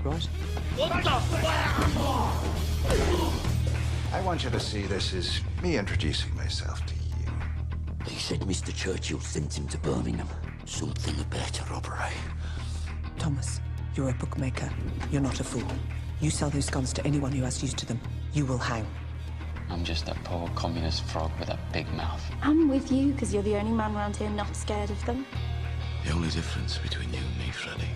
right? I want you to see this as me introducing myself to you. He said Mr. Churchill sent him to Birmingham. Something about a robbery. Thomas, you're a bookmaker. You're not a fool. You sell those guns to anyone who has use to them. You will hang. I'm just a poor communist frog with a big mouth. I'm with you because you're the only man around here not scared of them. The only difference between you and me, Freddy,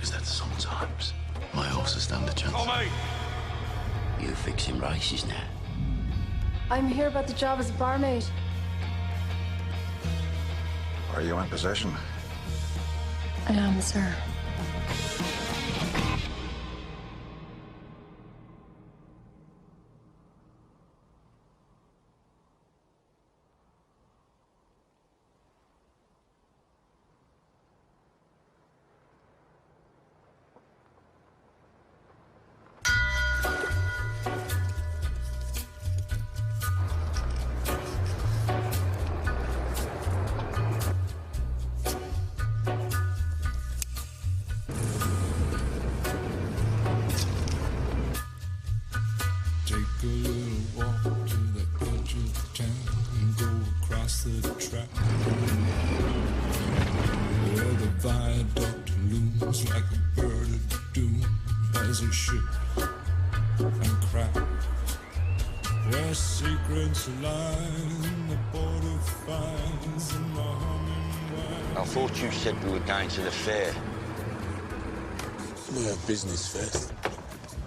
is that sometimes my horses stand a chance. Tommy! You fixing races now? I'm here about the job as a barmaid. Are you in possession? I am, sir. I thought you said we were going to the fair. We have business first.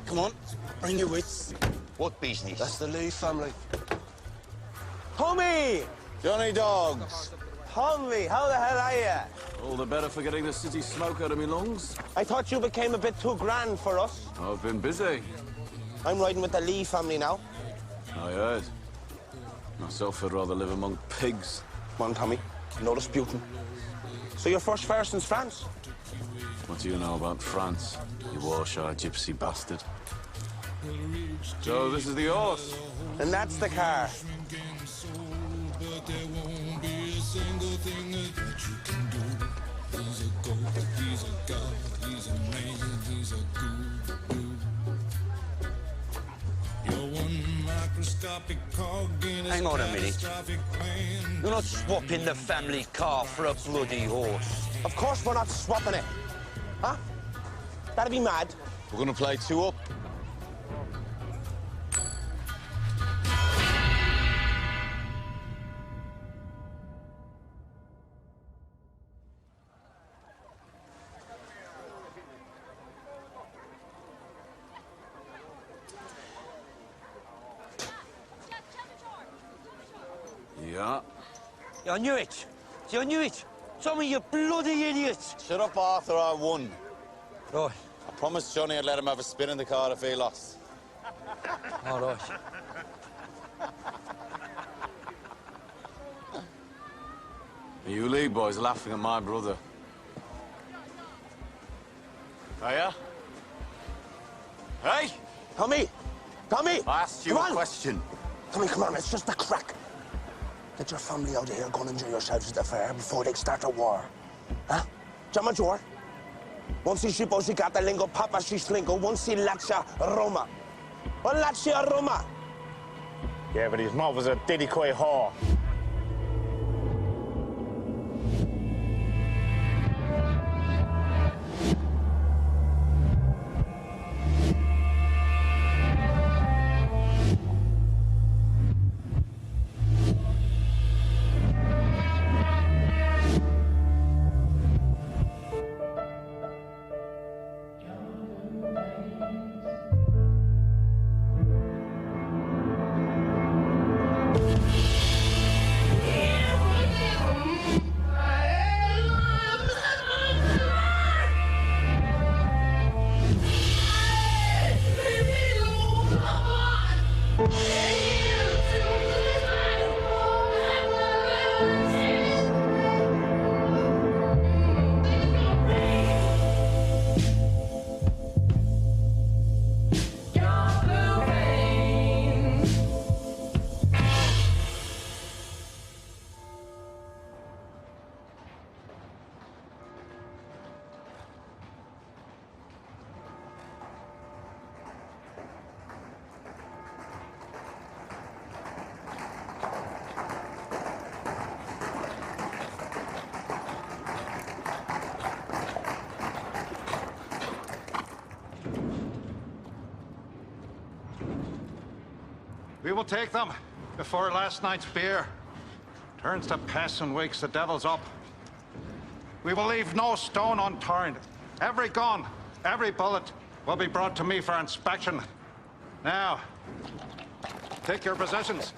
Come on, bring your wits. What business? That's the Lee family. Tommy! Johnny Dogs. Tommy, how the hell are you? All the better for getting the city smoke out of me lungs. I thought you became a bit too grand for us. I've been busy. I'm riding with the Lee family now. I heard. Myself, I'd rather live among pigs. Come on, Tommy. No disputing. So your first fare since France? What do you know about France, you Warsaw gypsy bastard? So this is the horse. And that's the car. Hang on a minute. You're not swapping the family car for a bloody horse. Of course we're not swapping it. Huh? That'd be mad. We're gonna play two up. Yeah. I knew it. See, I knew it. Tommy, you bloody idiot. Shut up, Arthur, I won. Right. I promised Johnny I'd let him have a spin in the car if he lost. All right. You Lee boys laughing at my brother. Are ya? Hey! Tommy! Tommy! I asked you Come a on. question. Tommy, come on, it's just a crack. Get your family out of here, go and enjoy yourselves at the fair before they start a war. Huh? Già maggiore? Non si scippose lingo, papa si slingo, non si lascia Roma. O lascia Roma. Yeah, but his mouth was a diddy quay whore. We will take them before last night's beer turns to piss and wakes the devils up. We will leave no stone unturned. Every gun, every bullet will be brought to me for inspection. Now, take your positions.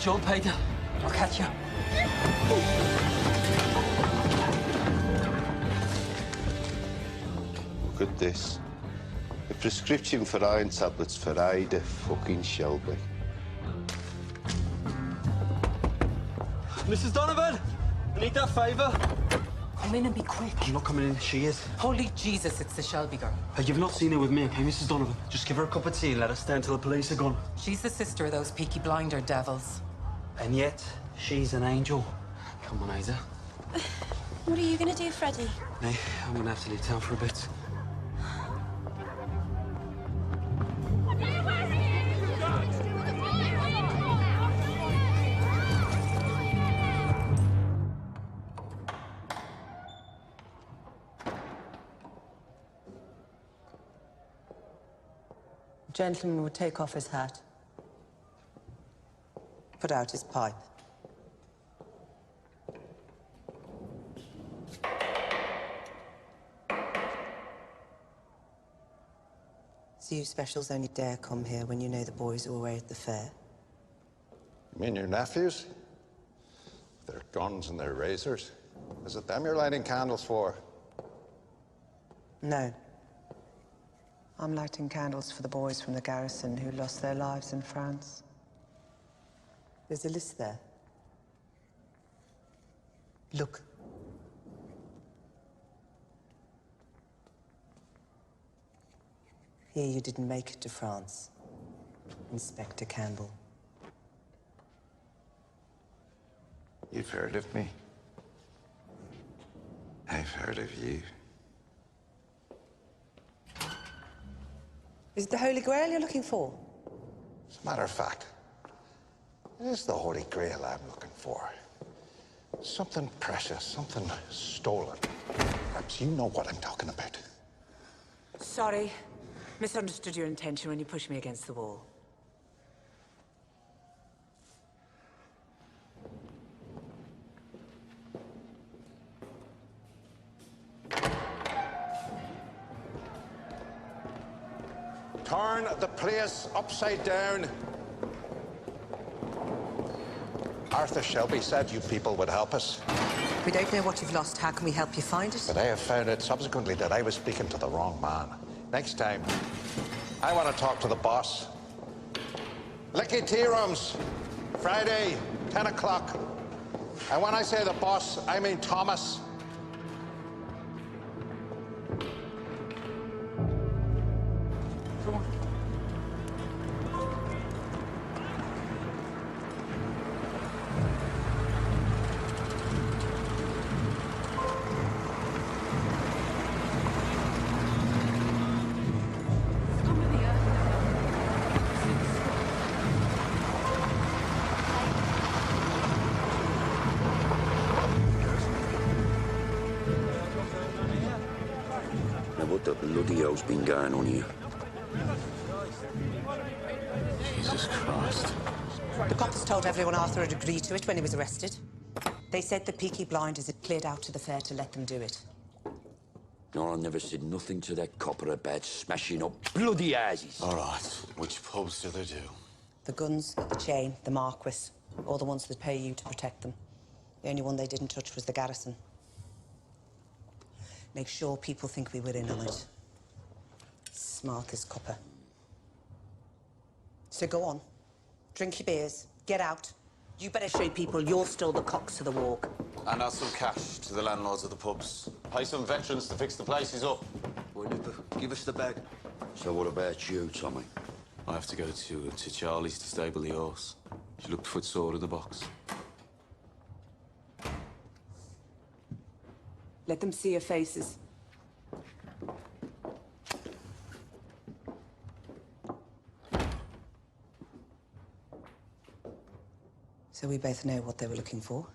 Jump, Peter. I'll catch you. Look at this. A prescription for iron tablets for Ida fucking Shelby. Mrs. Donovan, I need that favour. Come in and be quick. I'm not coming in. She is. Holy Jesus, it's the Shelby girl. Hey, you've not seen her with me, okay, Mrs. Donovan? Just give her a cup of tea and let her stay until the police are gone. She's the sister of those Peaky Blinder devils. And yet, she's an angel. Come on, Ida. What are you gonna do, Freddie? Hey, I'm gonna have to leave town for a bit. The gentleman would take off his hat, put out his pipe. So you specials only dare come here when you know the boys are away at the fair? You mean your nephews? Their guns and their razors? Is it them you're lighting candles for? No. I'm lighting candles for the boys from the garrison who lost their lives in France. There's a list there. Look. Here you didn't make it to France, Inspector Campbell. You've heard of me. I've heard of you. Is it the Holy Grail you're looking for? As a matter of fact, it is the Holy Grail I'm looking for. Something precious, something stolen. Perhaps you know what I'm talking about. Sorry. Misunderstood your intention when you pushed me against the wall. Turn the place upside down. Arthur Shelby said you people would help us. We don't know what you've lost. How can we help you find it? But I have found out subsequently that I was speaking to the wrong man. Next time, I want to talk to the boss. Licky Tea Rooms, Friday, 10 o'clock. And when I say the boss, I mean Thomas. What the bloody hell's been going on here? Jesus Christ. The coppers told everyone Arthur had agreed to it when he was arrested. They said the Peaky Blinders had cleared out to the fair to let them do it. No, I never said nothing to that copper about smashing up bloody houses. All right. Which pubs do they do? The guns, the chain, the Marquis, all the ones that pay you to protect them. The only one they didn't touch was the garrison. Make sure people think we were in on it. Smart as copper. So go on. Drink your beers. Get out. You better show people you're still the cocks of the walk. And add some cash to the landlords of the pubs. Pay some veterans to fix the places up. Boy, Nipper, give us the bag. So what about you, Tommy? I have to go to Charlie's to stable the horse. She looked footsore in the box. Let them see your faces. So we both know what they were looking for.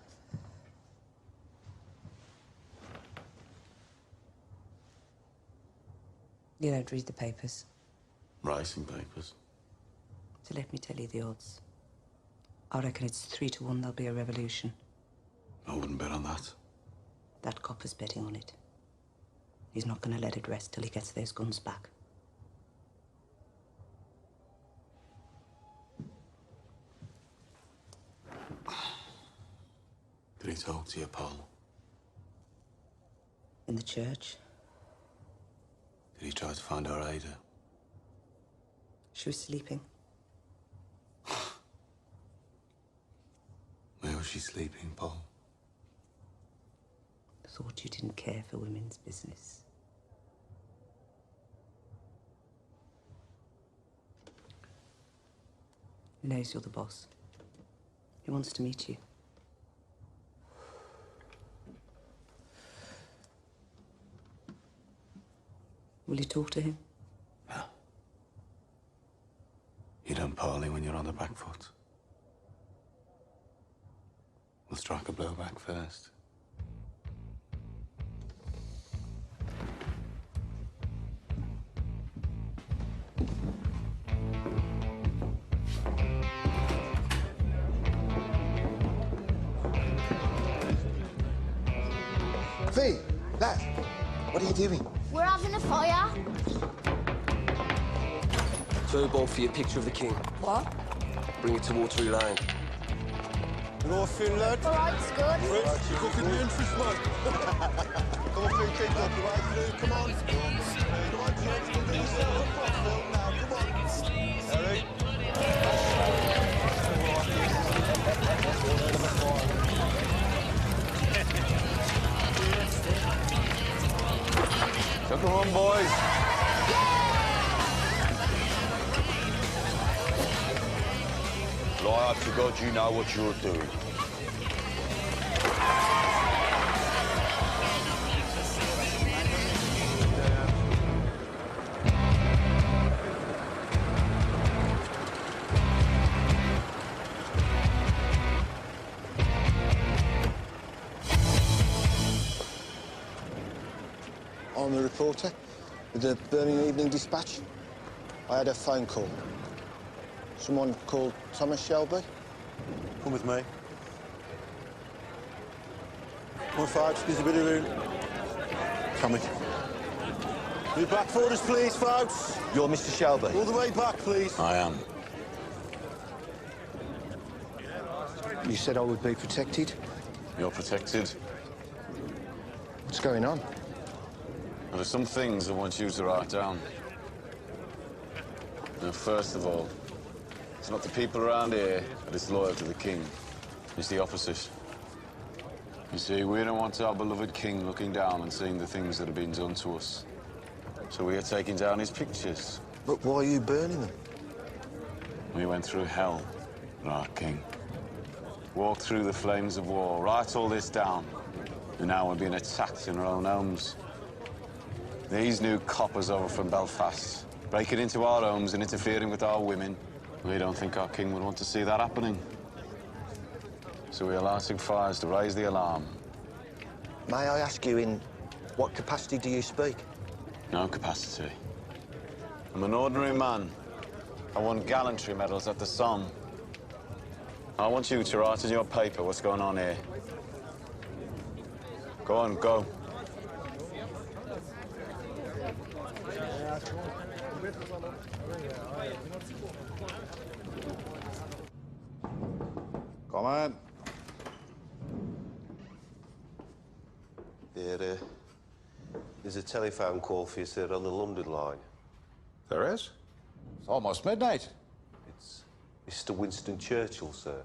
You don't read the papers. Racing papers. So let me tell you the odds. I reckon it's 3 to 1 there'll be a revolution. I wouldn't bet on that. That copper's betting on it. He's not going to let it rest till he gets those guns back. Did he talk to you, Paul? In the church. Did he try to find our Ada? She was sleeping. Where was she sleeping, Paul? Thought you didn't care for women's business. He knows you're the boss. He wants to meet you. Will you talk to him? No. You don't parley when you're on the back foot. We'll strike a blow back first. Fee, lad, what are you doing? We're having a fire. Throw ball for your picture of the king. What? Bring it to Watery Lane. Laughing, lad. All right, it's good. Rich, you're cooking the interest, mate. Come on, Fee, keep up, right through. Come on. Come on, James, do yourself a quick film now. Come on. Eric. So come on, boys. Lie up to God, you know what you're doing. I'm the reporter with the Birmingham Evening Dispatch. I had a phone call. Someone called Thomas Shelby. Come with me. Come on, folks, there's a bit of room. Tommy. You back for us, please, folks. You're Mr. Shelby. All the way back, please. I am. You said I would be protected. You're protected. What's going on? There are some things I want you to write down. Now, first of all, it's not the people around here that is loyal to the king. It's the opposite. You see, we don't want our beloved king looking down and seeing the things that have been done to us. So we are taking down his pictures. But why are you burning them? We went through hell for our king. Walked through the flames of war, write all this down. And now we're being attacked in our own homes. These new coppers over from Belfast, breaking into our homes and interfering with our women. We don't think our king would want to see that happening. So we are lighting fires to raise the alarm. May I ask you, in what capacity do you speak? No capacity. I'm an ordinary man. I won gallantry medals at the Somme. I want you to write in your paper what's going on here. Go on, go. Come on. There's a telephone call for you, sir, on the London line. There is? It's almost midnight. It's Mr. Winston Churchill, sir.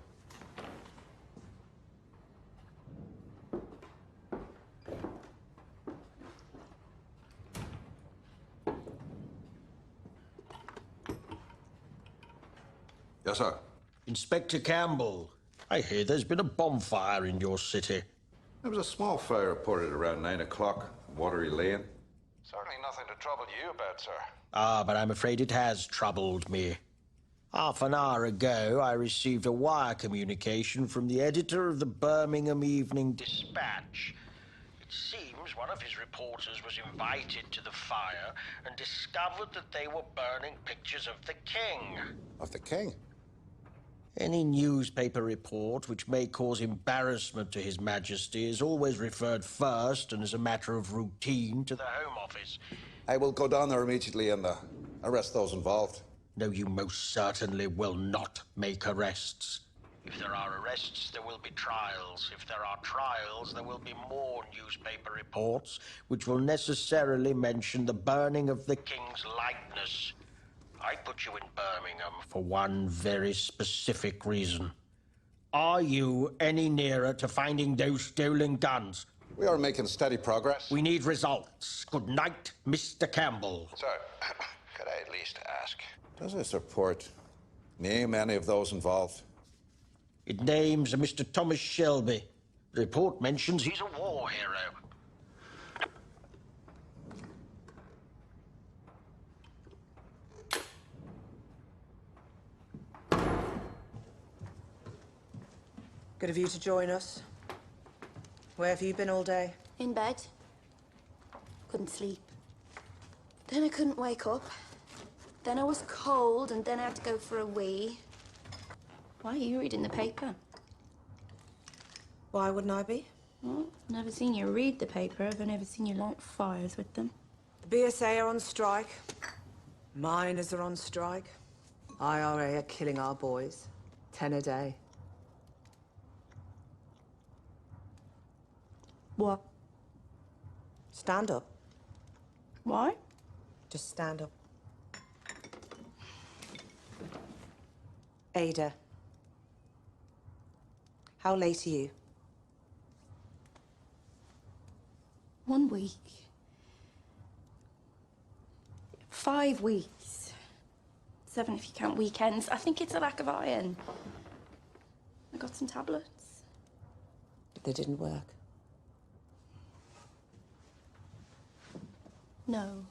Yes, sir. Inspector Campbell, I hear there's been a bonfire in your city. There was a small fire reported around 9 o'clock in Watery Lane. Certainly nothing to trouble you about, sir. Ah, but I'm afraid it has troubled me. Half an hour ago, I received a wire communication from the editor of the Birmingham Evening Dispatch. It seems one of his reporters was invited to the fire and discovered that they were burning pictures of the king. Of the king? Any newspaper report which may cause embarrassment to His Majesty is always referred first and as a matter of routine to the Home Office. I will go down there immediately and arrest those involved. No, you most certainly will not make arrests. If there are arrests, there will be trials. If there are trials, there will be more newspaper reports, which will necessarily mention the burning of the king's likeness. I put you in Birmingham for one very specific reason. Are you any nearer to finding those stolen guns? We are making steady progress. We need results. Good night, Mr. Campbell. Sir, could I at least ask, does this report name any of those involved? It names a Mr. Thomas Shelby. The report mentions he's a war hero. Good of you to join us. Where have you been all day? In bed. Couldn't sleep. Then I couldn't wake up. Then I was cold, and then I had to go for a wee. Why are you reading the paper? Why wouldn't I be? Well, I've never seen you read the paper. I've never seen you light fires with them. The BSA are on strike. Miners are on strike. IRA are killing our boys. 10 a day. What? Stand up. Why? Just stand up. Ada. How late are you? 1 week. 5 weeks. 7 if you count weekends. I think it's a lack of iron. I got some tablets. They didn't work. No.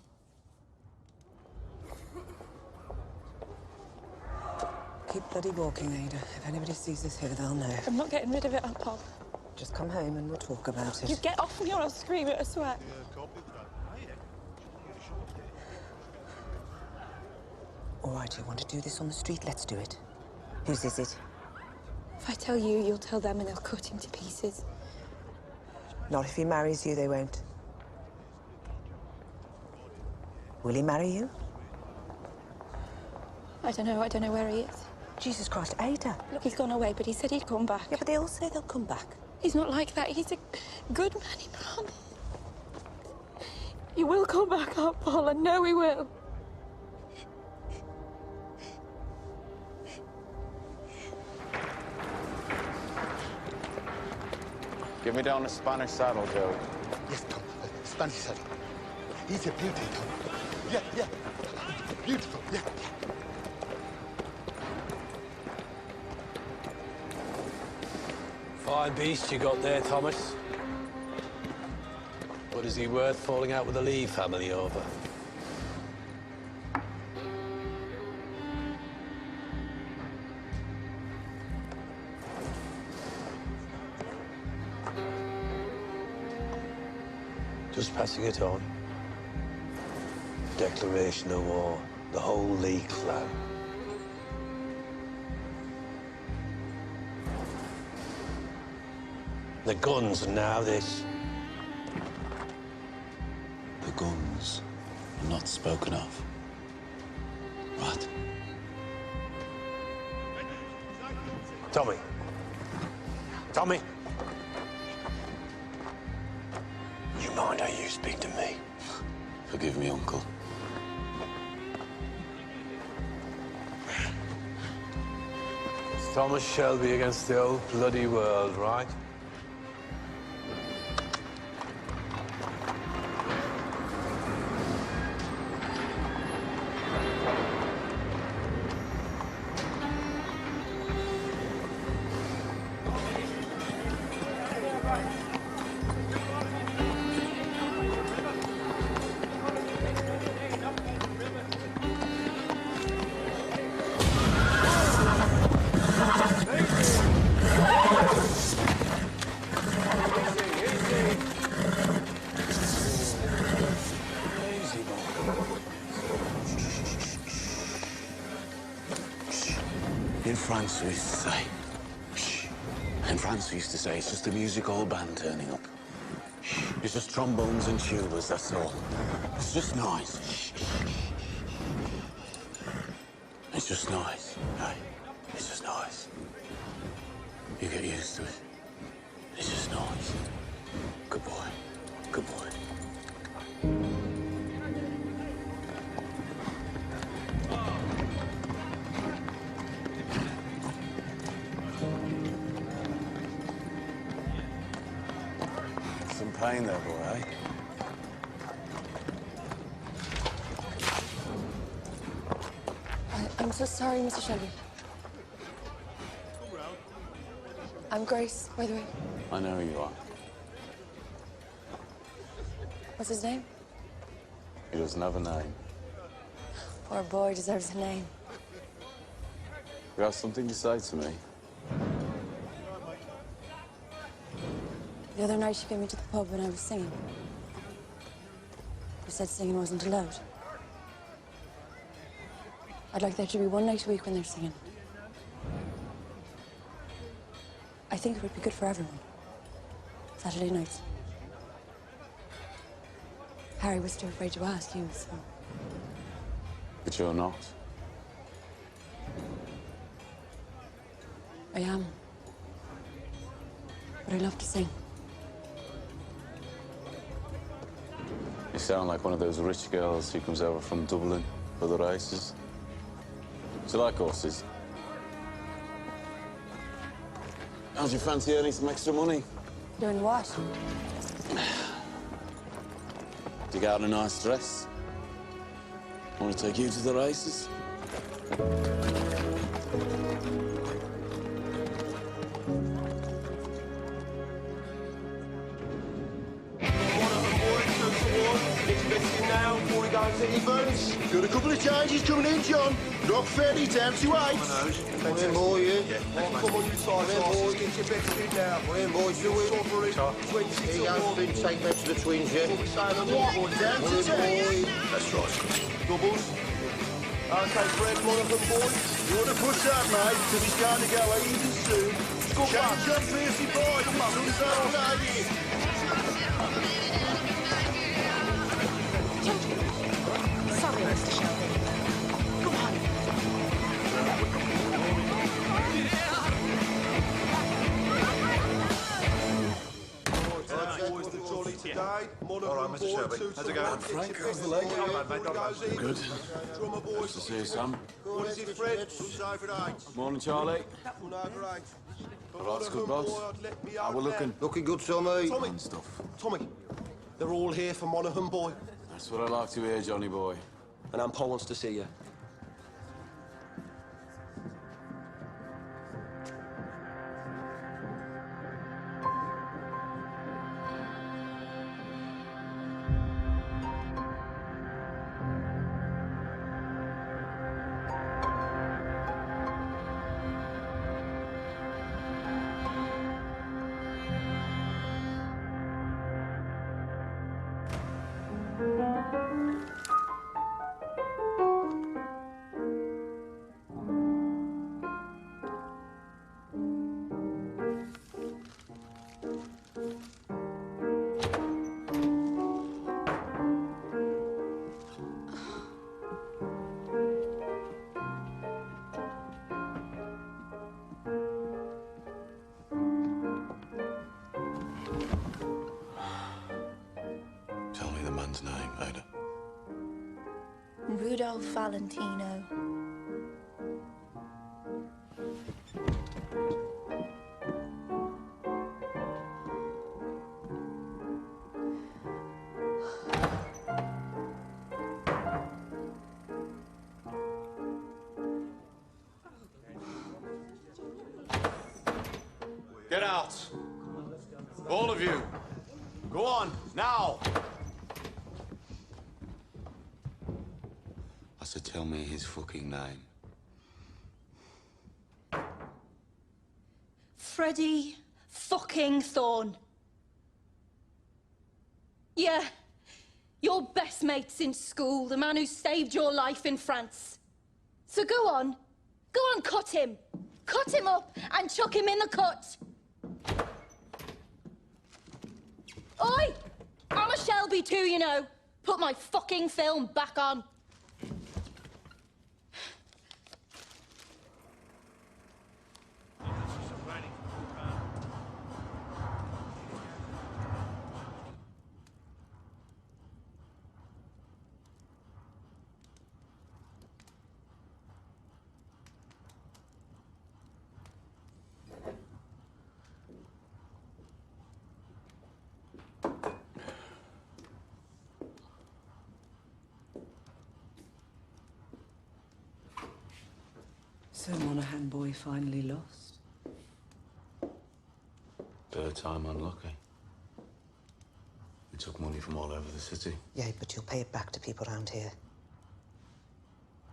Keep bloody walking, Ada. If anybody sees us here, they'll know. I'm not getting rid of it, Pop. Just come home and we'll talk about it. You get off me or I'll scream it, I swear. All right, you want to do this on the street? Let's do it. Whose is it? If I tell you, you'll tell them and they'll cut him to pieces. Not if he marries you, they won't. Will he marry you? I don't know where he is. Jesus Christ, Ada. Look, he's gone away, but he said he'd come back. Yeah, but they all say they'll come back. He's not like that. He's a good man, he promised. He will come back up, Paul. I know he will. Give me down a Spanish saddle, Joe. Yes, Tom. Spanish saddle. He's a beauty, Tom. Yeah. Beautiful, yeah. Fine beast you got there, Thomas. What is he worth falling out with the Lee family over? Just passing it on. Declaration of war. The whole Lee clan. The guns and now this. The guns are not spoken of. What? Tommy. Tommy. You mind how you speak to me? Forgive me, Uncle. It's Thomas Shelby against the whole bloody world, right? In France, we used to say, shh. In France, we used to say, it's just a music hall band turning up. Shh. It's just trombones and tubas, that's all. It's just noise. Shh. It's just noise, right? It's just noise. You get used to it. It's just noise. Good boy. Good boy. Some pain there, boy, eh? I'm so sorry, Mr. Shelby. I'm Grace, by the way. I know who you are. What's his name? He doesn't have a name. Poor boy deserves a name. You have something to say to me? The other night, she came into the pub when I was singing. You said singing wasn't allowed. I'd like there to be one night a week when they're singing. I think it would be good for everyone. Saturday nights. Harry was too afraid to ask you, so... But you're not. I am. But I love to sing. You sound like one of those rich girls who comes over from Dublin for the races. Do you like horses? How'd you fancy earning some extra money? Doing what? Do you get out a nice dress? Want to take you to the races? Got a couple of changes coming in, John. Rock Ferry down to 8. Come in, boy, yeah. Come on, you side horses. Get your best in now. Come in, boys, do it. Here you go, big take back to the twins, yeah? Down to 10. That's right. Doubles. Okay, Fred, Monaghan, boy. You want to push that, mate, because he's going to go easy soon. Change up, Fiercey boy. Come on, who's that on that here? Sorry, Mr. Shelby. Go on. All right, Mr. Shelby. How's it going? Frank, how's the leg? Good. Nice to see you, Sam. What is it, Fred? Who's over 8? Morning, Charlie. One over 8. All right, good, boss. How we looking? Looking good, Tommy. And stuff. Tommy, they're all here for Monaghan, boy. That's what I like to hear, Johnny boy. And Paul wants to see you. Tell me the man's name, Ada. Rudolph Valentino. Get out. All of you. Go on, now. I said, tell me his fucking name. Freddie fucking Thorne. Yeah. Your best mate since school, the man who saved your life in France. So go on, cut him. Cut him up and chuck him in the cut. Oi! I'm a Shelby too, you know. Put my fucking film back on. So Monaghan boy finally lost? Third time unlucky. We took money from all over the city. Yeah, but you'll pay it back to people around here.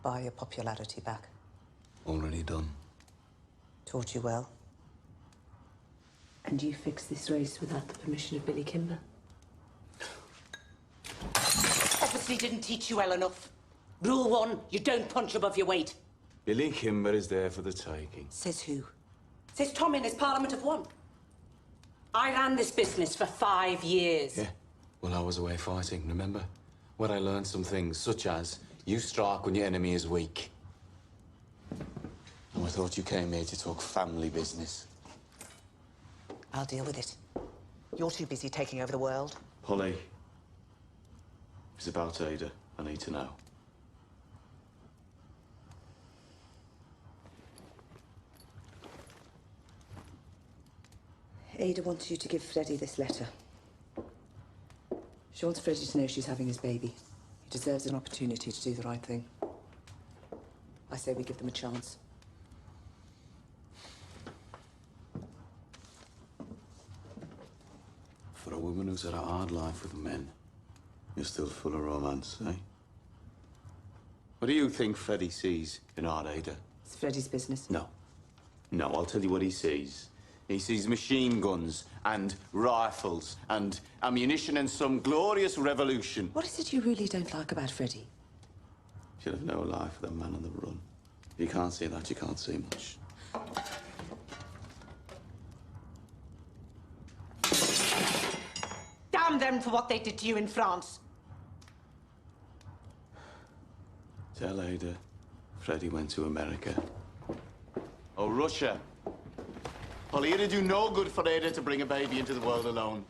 Buy your popularity back. Already done. Taught you well. And you fixed this race without the permission of Billy Kimber? Obviously didn't teach you well enough. Rule 1, you don't punch above your weight. Billy Kimber is there for the taking. Says who? Says Tom in his Parliament of One. I ran this business for 5 years. Yeah, well, I was away fighting, remember? Where I learned some things, such as, you strike when your enemy is weak. And I thought you came here to talk family business. I'll deal with it. You're too busy taking over the world. Polly, it's about Ada. I need to know. Ada wants you to give Freddie this letter. She wants Freddie to know she's having his baby. He deserves an opportunity to do the right thing. I say we give them a chance. For a woman who's had a hard life with men, you're still full of romance, eh? What do you think Freddie sees in our Ada? It's Freddie's business. No. No, I'll tell you what he sees. He sees machine guns and rifles and ammunition and some glorious revolution. What is it you really don't like about Freddie? She'll have no life with a man on the run. If you can't see that, you can't see much. Damn them for what they did to you in France. Tell Ada Freddie went to America. Oh, Russia. Polly, it'd do no good for Ada to bring a baby into the world alone.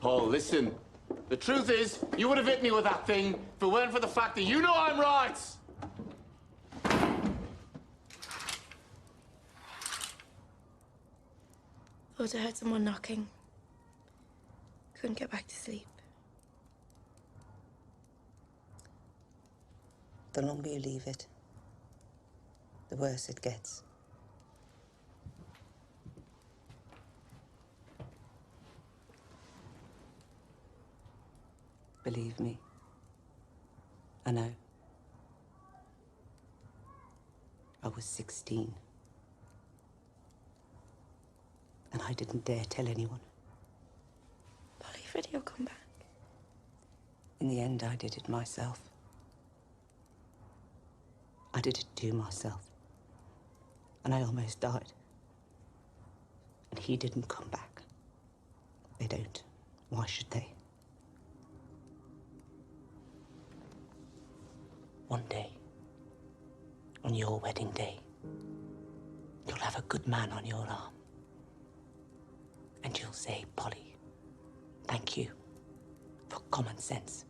Paul, listen. The truth is, you would have hit me with that thing if it weren't for the fact that you know I'm right. Thought I heard someone knocking. Couldn't get back to sleep. The longer you leave it, the worse it gets. Believe me, I know. I was 16. And I didn't dare tell anyone. Polly, Freddie will come back. In the end, I did it myself. I did it to myself. And I almost died. And he didn't come back. They don't. Why should they? One day, on your wedding day, you'll have a good man on your arm. And you'll say, Polly, thank you for common sense.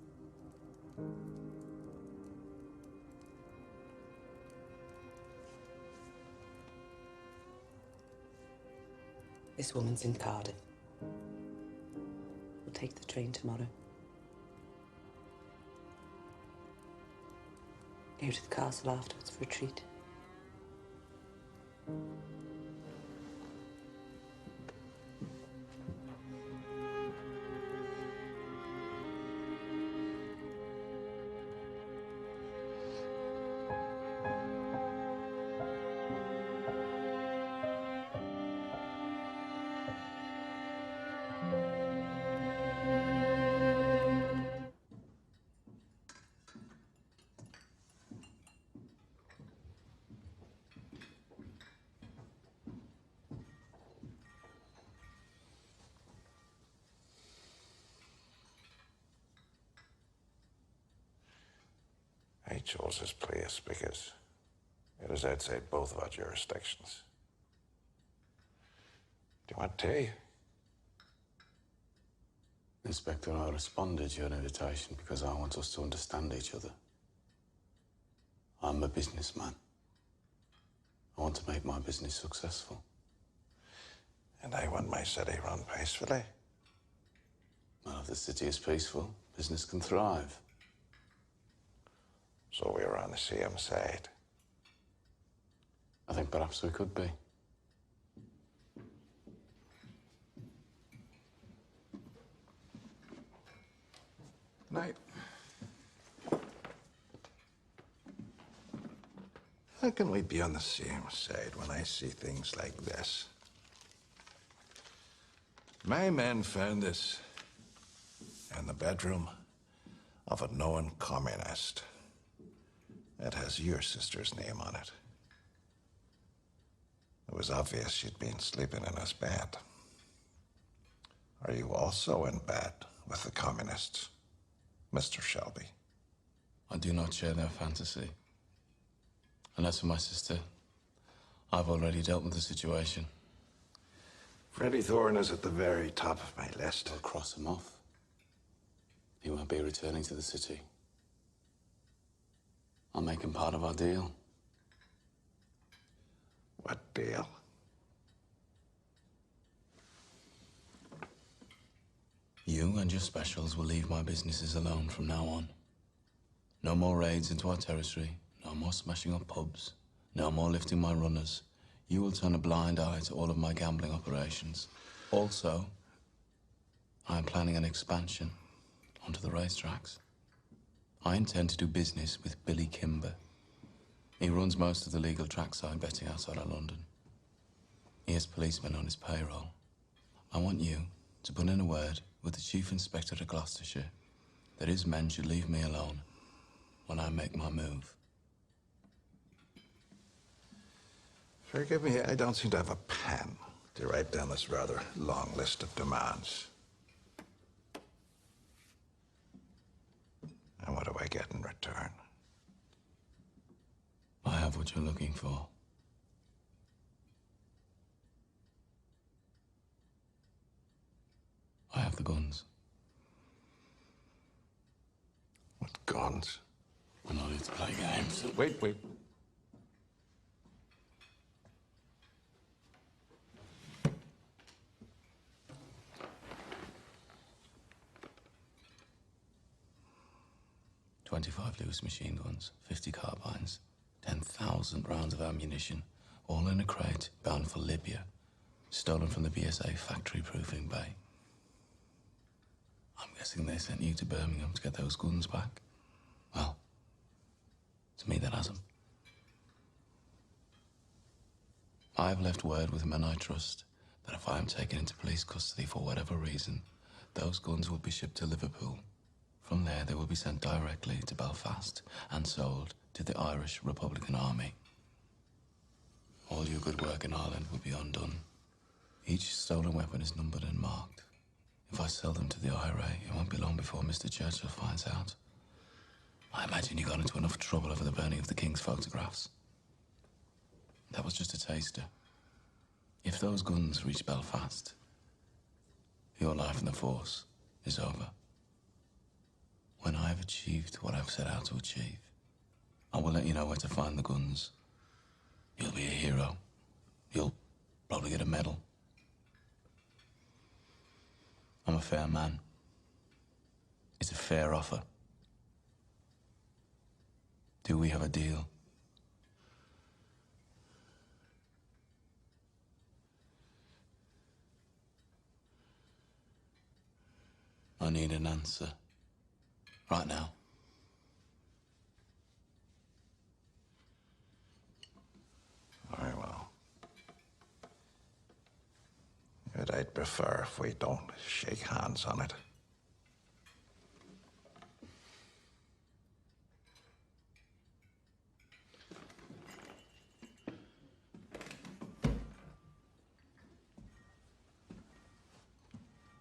This woman's in Cardiff. We'll take the train tomorrow. Go to the castle afterwards for a treat. I chose this place because it is outside both of our jurisdictions. Do you want tea? Inspector, I responded to your invitation because I want us to understand each other. I'm a businessman. I want to make my business successful. And I want my city run peacefully. Well, if the city is peaceful, business can thrive. So we're on the same side. I think perhaps we could be. Night. How can we be on the same side when I see things like this? My men found this in the bedroom of a known communist. It has your sister's name on it. It was obvious she'd been sleeping in his bed. Are you also in bed with the communists, Mr. Shelby? I do not share their fantasy. And as for my sister, I've already dealt with the situation. Freddie Thorne is at the very top of my list. I'll cross him off. He won't be returning to the city. I'll make him part of our deal. What deal? You and your specials will leave my businesses alone from now on. No more raids into our territory, no more smashing up pubs, no more lifting my runners. You will turn a blind eye to all of my gambling operations. Also, I am planning an expansion onto the racetracks. I intend to do business with Billy Kimber. He runs most of the legal trackside betting outside of London. He has policemen on his payroll. I want you to put in a word with the Chief Inspector of Gloucestershire that his men should leave me alone when I make my move. Forgive me, I don't seem to have a pen to write down this rather long list of demands. And what do I get in return? I have what you're looking for. I have the guns. What guns? We're not here to play games. Wait. 25 Lewis machine guns, 50 carbines, 10,000 rounds of ammunition, all in a crate bound for Libya, stolen from the BSA factory proofing bay. I'm guessing they sent you to Birmingham to get those guns back? Well, it's me that has them. I've left word with men I trust that if I am taken into police custody for whatever reason, those guns will be shipped to Liverpool. From there, they will be sent directly to Belfast and sold to the Irish Republican Army. All your good work in Ireland will be undone. Each stolen weapon is numbered and marked. If I sell them to the IRA, it won't be long before Mr. Churchill finds out. I imagine you got into enough trouble over the burning of the King's photographs. That was just a taster. If those guns reach Belfast, your life in the force is over. When I have achieved what I've set out to achieve, I will let you know where to find the guns. You'll be a hero. You'll probably get a medal. I'm a fair man. It's a fair offer. Do we have a deal? I need an answer. Right now. Very well. But I'd prefer if we don't shake hands on it.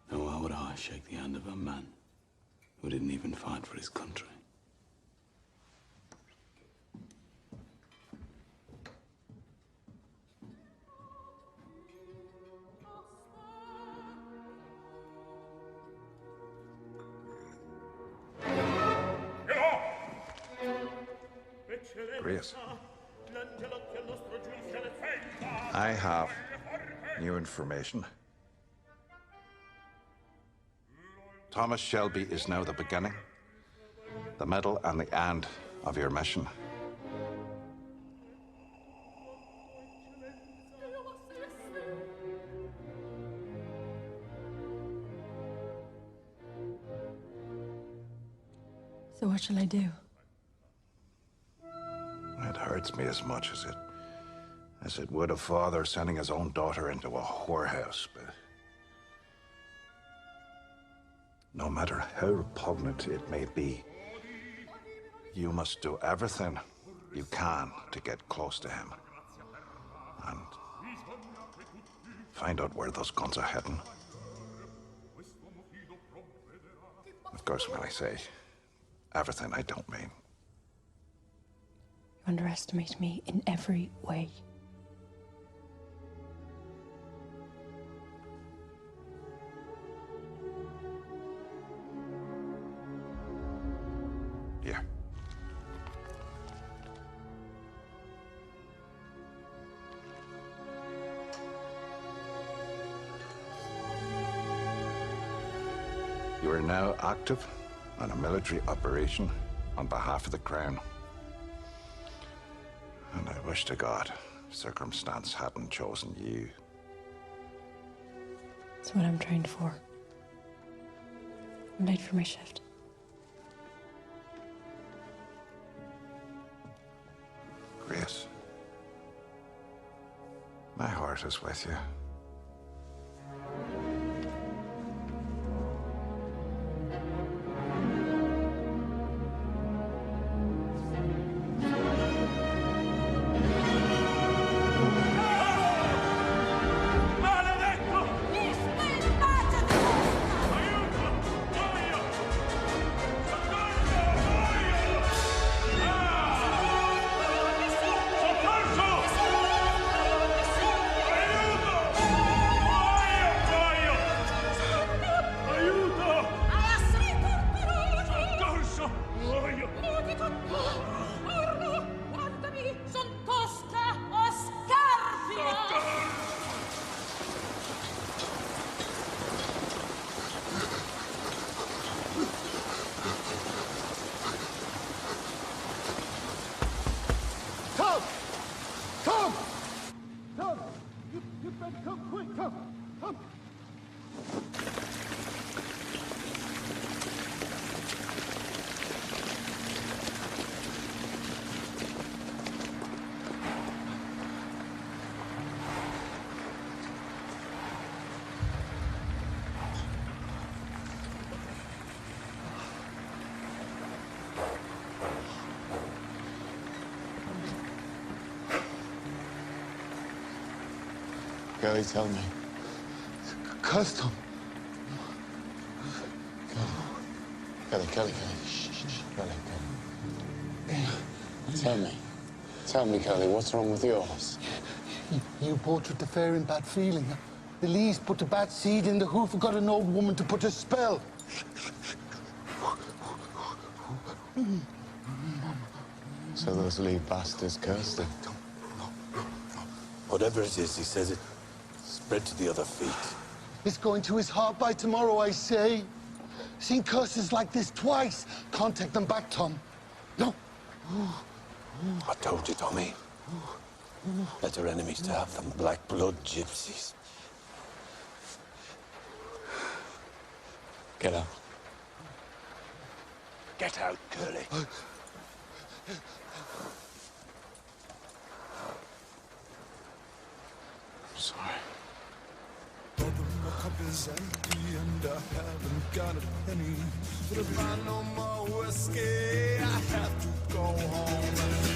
And why would I shake the hand of a man who didn't even fight for his country? Grace. I have new information. Thomas Shelby is now the beginning, the middle, and the end of your mission. So what shall I do? It hurts me as much as it would a father sending his own daughter into a whorehouse, but no matter how repugnant it may be, you must do everything you can to get close to him and find out where those guns are heading. Of course, when I say everything, I don't mean. You underestimate me in every way. Here. You are now active on a military operation on behalf of the Crown. And I wish to God circumstance hadn't chosen you. That's what I'm trained for. I'm late for my shift. Grace, my heart is with you. Kelly, tell me. Custom. Kelly. Shh. Kelly. Tell me, Kelly, what's wrong with yours? You butchered the fair in bad feeling. The Lees put the bad seed in the hoof and got an old woman to put a spell. So those Lee bastards cursed him. Whatever it is, he says it spread to the other feet. It's going to his heart by tomorrow, I say. Seen curses like this twice. Can't take them back, Tom. No. I told you, Tommy. Let their enemies to have them black blood gypsies. Get out. Get out, Curly. Sorry. My cup is empty and I haven't got a penny. But if I no more whiskey, I have to go home.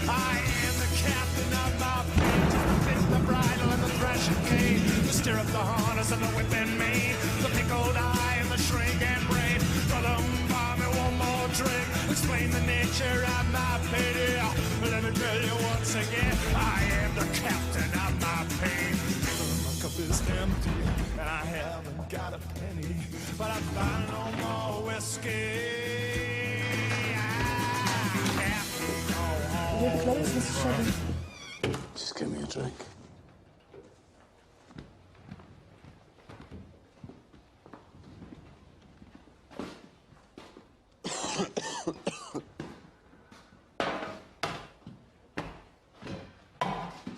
I am the captain of my fate. The bit, the bridle, and the thrashing cane. The stirrup, the harness, and the whip and mane. The pickled eye and the shrink and brain. Brother, buy me one more drink. Explain the nature of my pity. Let me tell you once again, I am the captain of my pain. My cup is empty and I haven't got a penny, but I find no more whiskey. I have to go home. You're close, Mr. Shelby. Just give me a drink.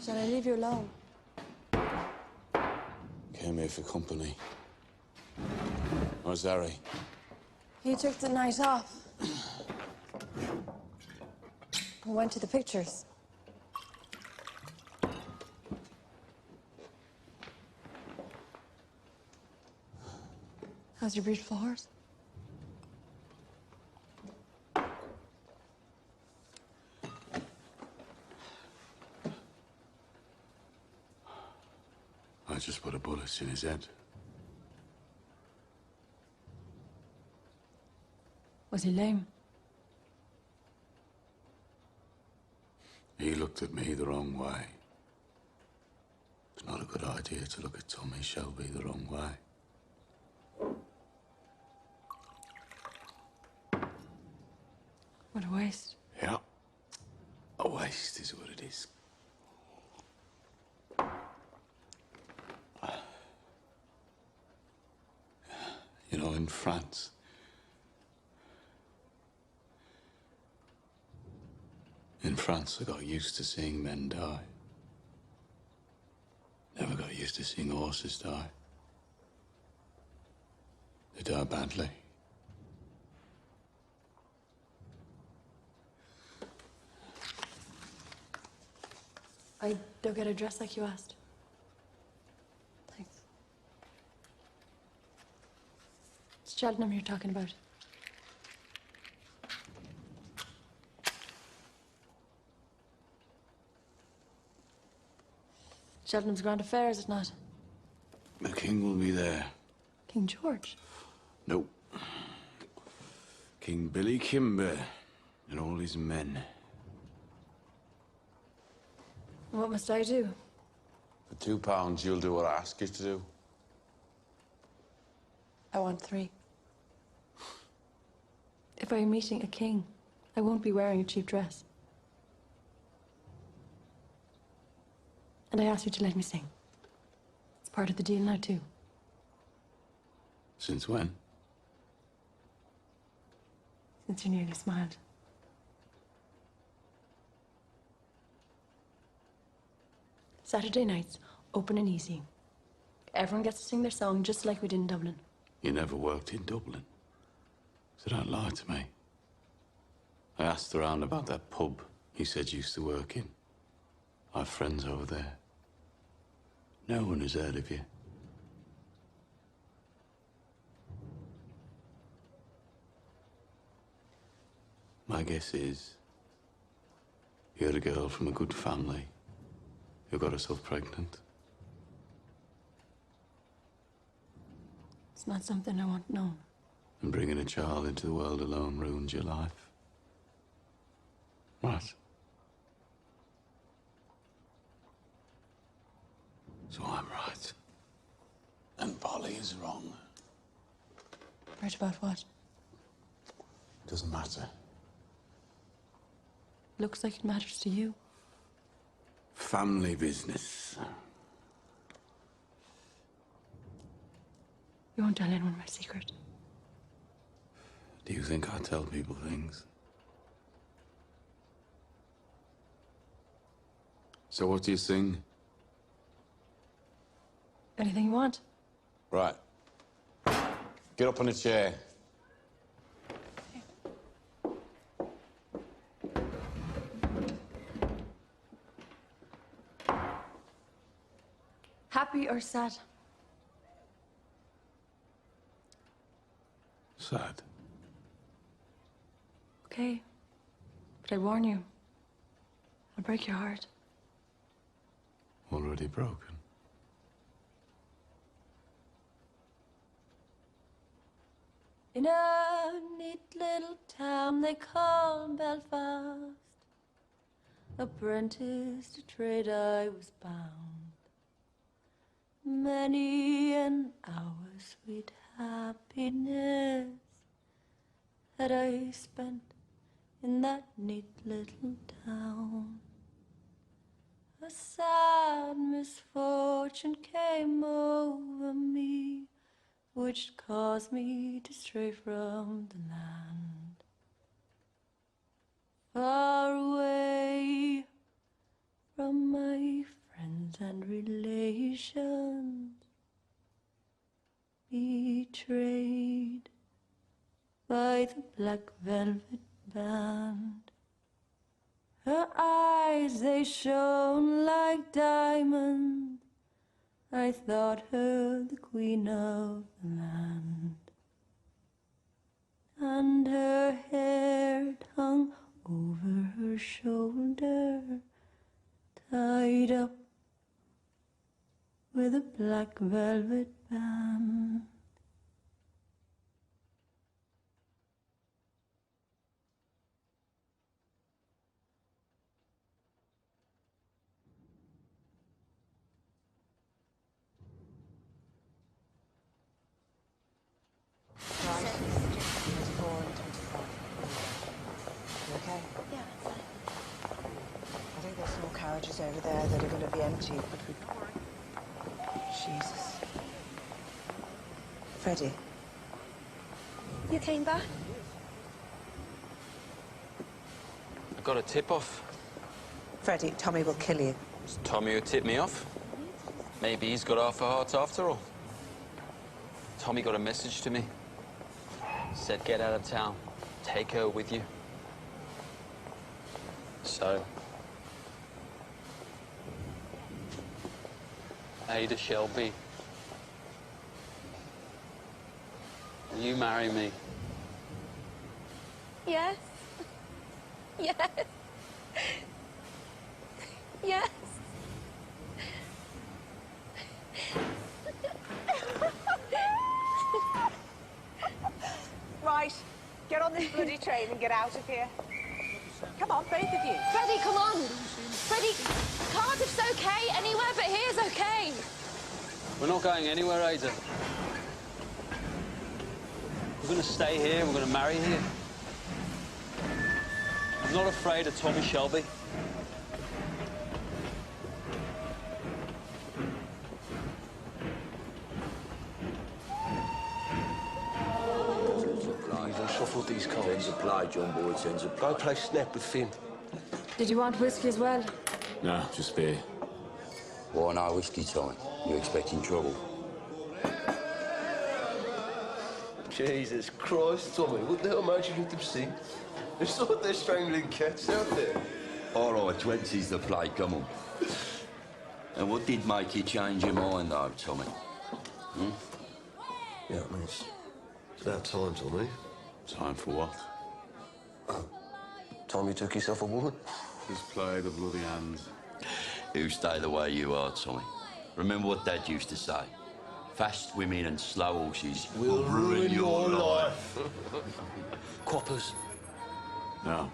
Shall I leave you alone? Came here for company. Where's Harry? He took the night off. We went to the pictures. How's your beautiful horse? I just put a bullet in his head. Was he lame? He looked at me the wrong way. It's not a good idea to look at Tommy Shelby the wrong way. What a waste. Yeah. A waste is what it is. You know, in France, I got used to seeing men die. Never got used to seeing horses die. They die badly. I don't get a dress like you asked. Thanks. It's Cheltenham you're talking about. Cheltenham's grand affair, is it not? The king will be there. King George? Nope. King Billy Kimber and all his men. What must I do? For £2, you'll do what I ask you to do. I want 3. If I'm meeting a king, I won't be wearing a cheap dress. And I asked you to let me sing. It's part of the deal now, too. Since when? Since you nearly smiled. Saturday nights, open and easy. Everyone gets to sing their song just like we did in Dublin. You never worked in Dublin. So don't lie to me. I asked around about that pub he said you used to work in. I have friends over there. No one has heard of you. My guess is you're a girl from a good family who got herself pregnant. It's not something I want known. And bringing a child into the world alone ruined your life. Right. So I'm right. And Polly is wrong. Right about what? Doesn't matter. Looks like it matters to you. Family business. You won't tell anyone my secret. Do you think I tell people things? So what do you sing? Anything you want. Right. Get up on a chair. Happy or sad? Sad. Okay. But I warn you. I'll break your heart. Already broken. In a neat little town they call Belfast, apprentice to trade I was bound. Many an hour sweet happiness that I spent in that neat little town. A sad misfortune came over me, which caused me to stray from the land. Far away from my friends and relations, betrayed by the black velvet band. Her eyes, they shone like diamonds. I thought her the queen of the land. And her hair it hung over her shoulder, tied up with a black velvet band. Carriages over there that are going to be empty, but we... Jesus. Freddie. You came back? I got a tip-off. Freddie, Tommy will kill you. It's Tommy who tipped me off. Maybe he's got half a heart after all. Tommy got a message to me. Said get out of town. Take her with you. So... Ada Shelby, will you marry me? Yes. Yes. Yes. Right, get on this bloody train and get out of here. Come on, both of you. Freddie, come on. Freddie, Cardiff's okay. Anywhere but here's okay. We're not going anywhere, Ada. We're going to stay here. We're going to marry here. I'm not afraid of Tommy Shelby. Shuffled these cards. Ends apply, John Boy, ends apply. Go play snap with Finn. Did you want whiskey as well? No, just beer. Why no whiskey, Tommy? You expecting trouble? Jesus Christ, Tommy, what the hell made you let them sing? It's like they're strangling cats out there. All right, 20's the play, come on. And what did make you change your mind, though, Tommy? Hmm? Yeah, I mean, it's about time, Tommy. Time for what? Time you took yourself a woman? Just play the bloody hand. You stay the way you are, Tommy. Remember what Dad used to say? Fast women and slow horses will ruin your life. Coppers. No.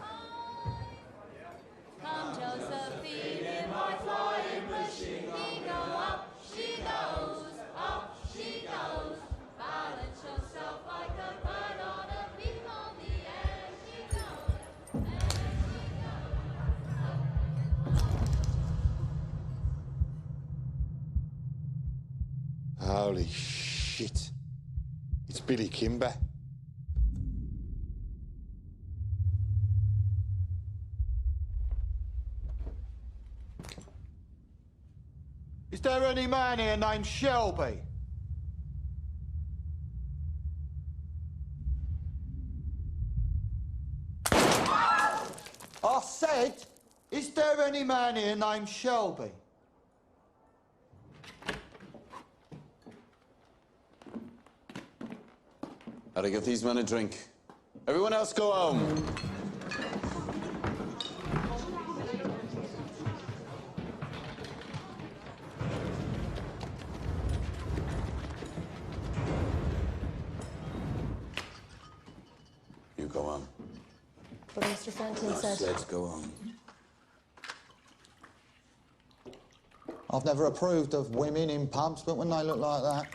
Come, Josephine, in my flying machine. We go up, she goes, up she goes. Balance yourself like a bird on a beam on the air. She goes, there she goes. Holy shit. Billy Kimber. Is there any man here named Shelby? I said, is there any man here named Shelby? How to get these men a drink. Everyone else go home. You go home. But Mr. Fenton said... Let's go home. I've never approved of women in pubs, but when they look like that...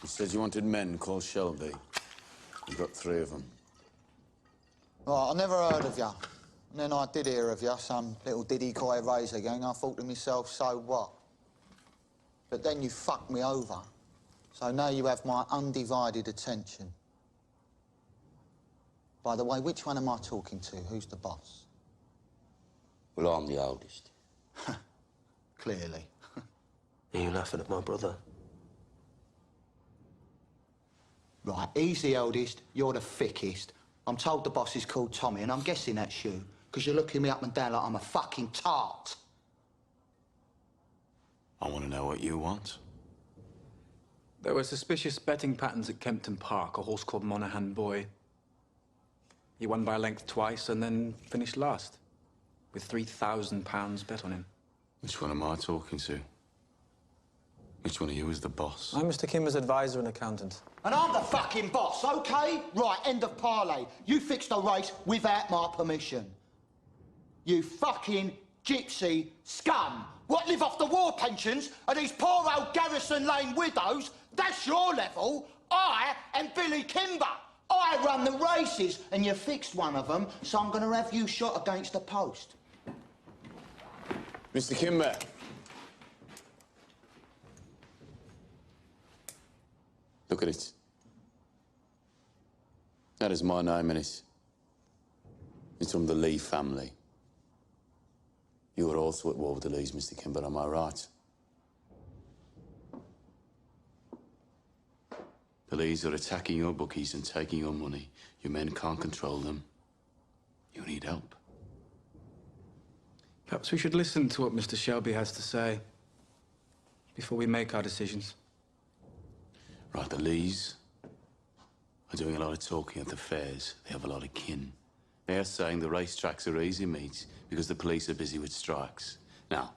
You said you wanted men called Shelby. You've got 3 of them. Right, I never heard of you. And then I did hear of you, some little diddy-coy razor gang. I thought to myself, so what? But then you fucked me over. So now you have my undivided attention. By the way, which one am I talking to? Who's the boss? Well, I'm the oldest. Clearly. Are you laughing at my brother? Right, he's the oldest, you're the thickest. I'm told the boss is called Tommy, and I'm guessing that's you, because you're looking me up and down like I'm a fucking tart. I want to know what you want. There were suspicious betting patterns at Kempton Park, a horse called Monaghan Boy. He won by a length twice and then finished last, with £3,000 bet on him. Which one am I talking to? Which one of you is the boss? I'm Mr. Kimber's advisor and accountant. And I'm the fucking boss, OK? Right, end of parley. You fixed the race without my permission. You fucking gypsy scum. What, live off the war pensions of these poor old Garrison Lane widows? That's your level. I am Billy Kimber. I run the races, and you fixed one of them, so I'm going to have you shot against the post. Mr. Kimber. Look at it. That is my name in it. It's from the Lee family. You are also at war with the Lees, Mr. Kimber, am I right? The Lees are attacking your bookies and taking your money. Your men can't control them. You need help. Perhaps we should listen to what Mr. Shelby has to say before we make our decisions. Right, the Lees are doing a lot of talking at the fairs. They have a lot of kin. They are saying the racetracks are easy meat because the police are busy with strikes. Now,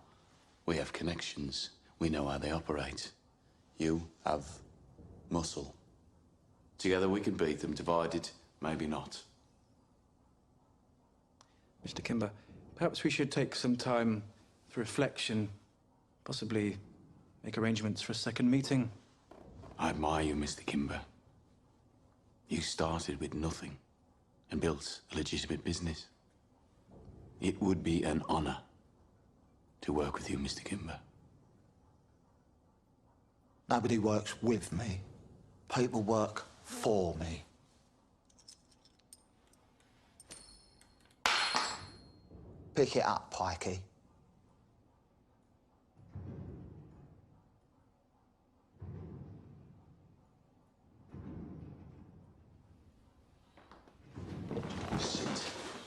we have connections. We know how they operate. You have muscle. Together we can beat them. Divided, maybe not. Mr. Kimber, perhaps we should take some time for reflection, possibly make arrangements for a second meeting. I admire you, Mr. Kimber. You started with nothing and built a legitimate business. It would be an honor to work with you, Mr. Kimber. Nobody works with me. People work for me. Pick it up, Pikey.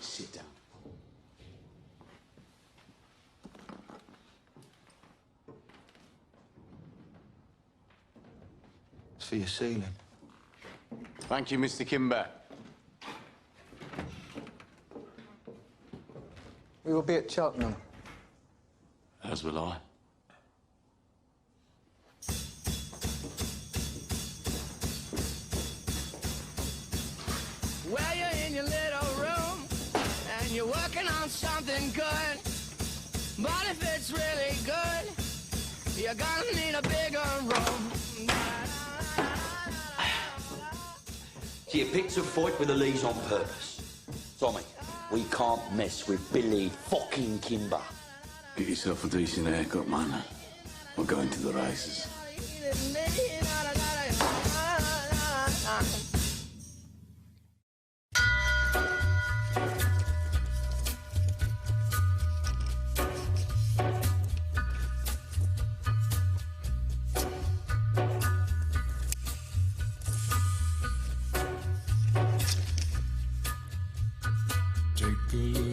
Sit down. It's for your ceiling. Thank you, Mr. Kimber. We will be at Cheltenham. As will I. Well, you're in your little room and you're working on something good. But if it's really good, you're gonna need a bigger room. So you picked a fight with the Lees on purpose. Tommy, we can't mess with Billy fucking Kimber. Get yourself a decent haircut, man. We're going to the races. take a look.